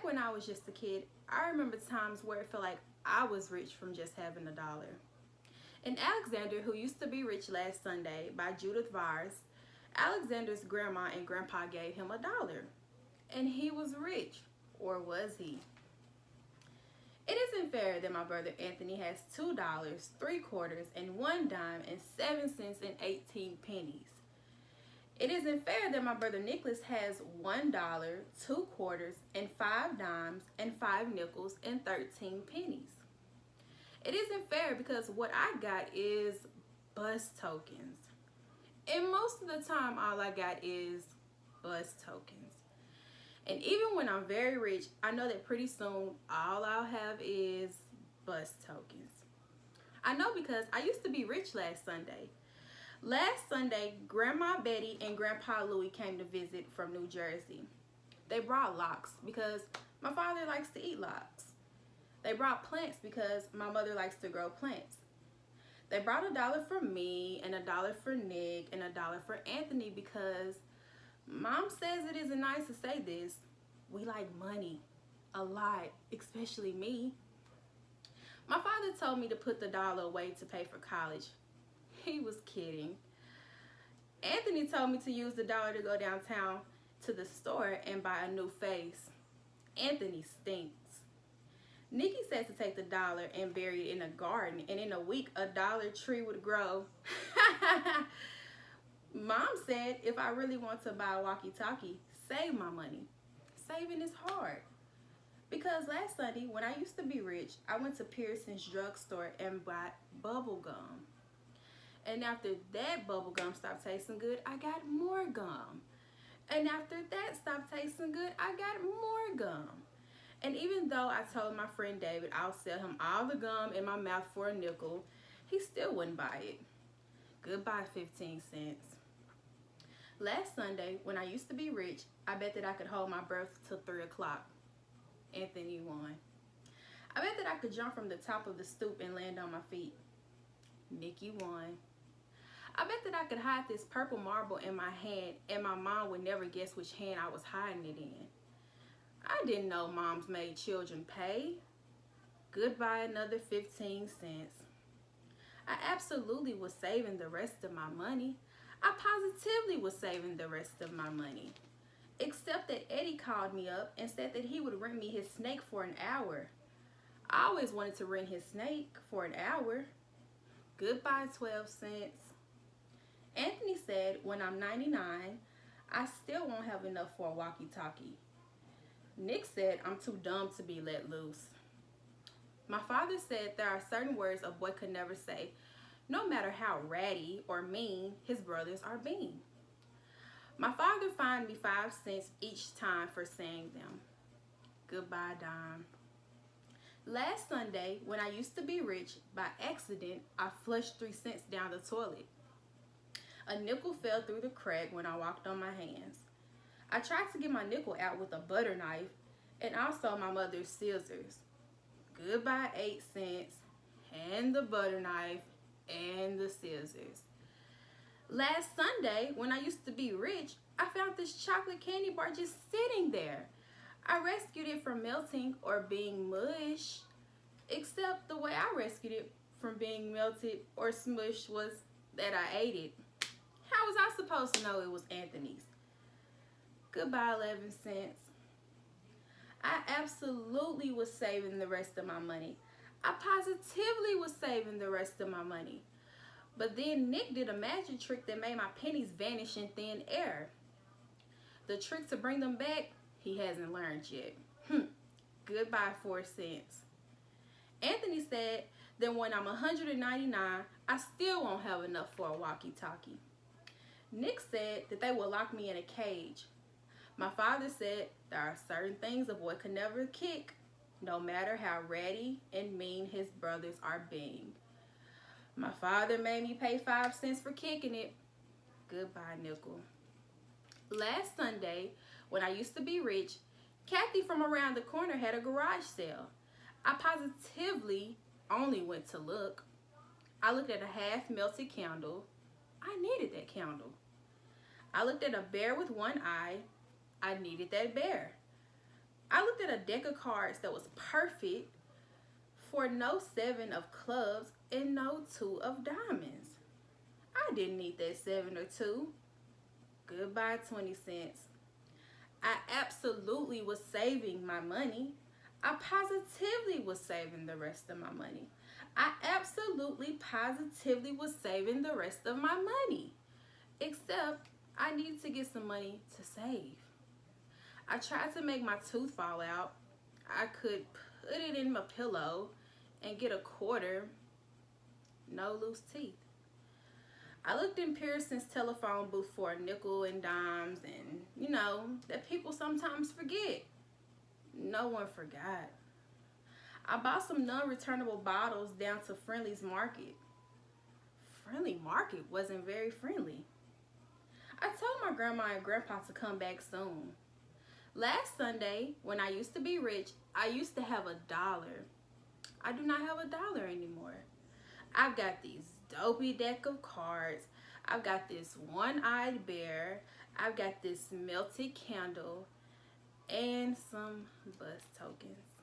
when I was just a kid, I remember times where it felt like I was rich from just having $1. In Alexander, Who Used to Be Rich Last Sunday by Judith Viorst, Alexander's grandma and grandpa gave him $1. And he was rich. Or was he? It isn't fair that my brother Anthony has $2, 3/4, and 1 dime and 7 cents and 18 pennies. It isn't fair that my brother Nicholas has $1, 2/4, and 5 dimes and 5 nickels and 13 pennies. It isn't fair because what I got is bus tokens. And most of the time, all I got is bus tokens. And even when I'm very rich, I know that pretty soon all I'll have is bus tokens. I know because I used to be rich last Sunday. Last Sunday, Grandma Betty and Grandpa Louie came to visit from New Jersey. They brought lox because my father likes to eat lox. They brought plants because my mother likes to grow plants. They brought $1 for me and $1 for Nick and $1 for Anthony because Mom says it isn't nice to say this. We like money a lot, especially me. My father told me to put the $1 away to pay for college. He was kidding. Anthony told me to use the $1 to go downtown to the store and buy a new face. Anthony stinks. Nikki said to take the $1 and bury it in a garden, and in a week a $1 tree would grow. Mom said if I really want to buy a walkie-talkie, save my money. Saving is hard. Because last Sunday, when I used to be rich, I went to Pearson's drugstore and bought bubble gum. And after that bubble gum stopped tasting good, I got more gum. And after that stopped tasting good, I got more gum. And even though I told my friend David I'll sell him all the gum in my mouth for a nickel, he still wouldn't buy it. Goodbye 15 cents. Last Sunday, when I used to be rich, I bet that I could hold my breath till 3 o'clock. Anthony won. I bet that I could jump from the top of the stoop and land on my feet. Nikki won. I bet that I could hide this purple marble in my hand and my mom would never guess which hand I was hiding it in. I didn't know moms made children pay. Goodbye another 15 cents. I absolutely was saving the rest of my money. I positively was saving the rest of my money. Except that Eddie called me up and said that he would rent me his snake for an hour. I always wanted to rent his snake for an hour. Goodbye 12 cents. Anthony said when I'm 99, I still won't have enough for a walkie-talkie. Nick said I'm too dumb to be let loose. My father said there are certain words a boy could never say, no matter how ratty or mean his brothers are being. My father fined me 5 cents each time for saying them. Goodbye dime. Last Sunday, when I used to be rich, by accident, I flushed 3 cents down the toilet. A nickel fell through the crack when I walked on my hands. I tried to get my nickel out with a butter knife and also my mother's scissors. Goodbye 8 cents and the butter knife and the scissors. Last Sunday, when I used to be rich, I found this chocolate candy bar just sitting there. I rescued it from melting or being mush, except the way I rescued it from being melted or smushed was that I ate it. How was I supposed to know it was Anthony's? Goodbye 11 cents. I absolutely was saving the rest of my money. I positively was saving the rest of my money. But then Nick did a magic trick that made my pennies vanish in thin air. The trick to bring them back, he hasn't learned yet. Goodbye 4 cents. Anthony said that when I'm 199, I still won't have enough for a walkie-talkie. Nick said that they will lock me in a cage. My father said there are certain things a boy could never kick, no matter how ratty and mean his brothers are being. My father made me pay 5 cents for kicking it. Goodbye, nickel. Last Sunday, when I used to be rich, Kathy from around the corner had a garage sale. I positively only went to look. I looked at a half-melted candle. I needed that candle. I looked at a bear with one eye. I needed that bear. I looked at a deck of cards that was perfect for no 7 of clubs and no 2 of diamonds. I didn't need that 7 or 2. Goodbye 20 cents. I absolutely was saving my money. I positively was saving the rest of my money. I absolutely positively was saving the rest of my money. Except I needed to get some money to save. I tried to make my tooth fall out. I could put it in my pillow and get a quarter. No loose teeth. I looked in Pearson's telephone booth for a nickel and dimes, and you know, that people sometimes forget. No one forgot. I bought some non-returnable bottles down to Friendly's Market. Friendly Market wasn't very friendly. I told my grandma and grandpa to come back soon. Last Sunday, when I used to be rich, I used to have $1. I do not have $1 anymore. I've got these dopey deck of cards. I've got this one-eyed bear. I've got this melted candle and some bus tokens.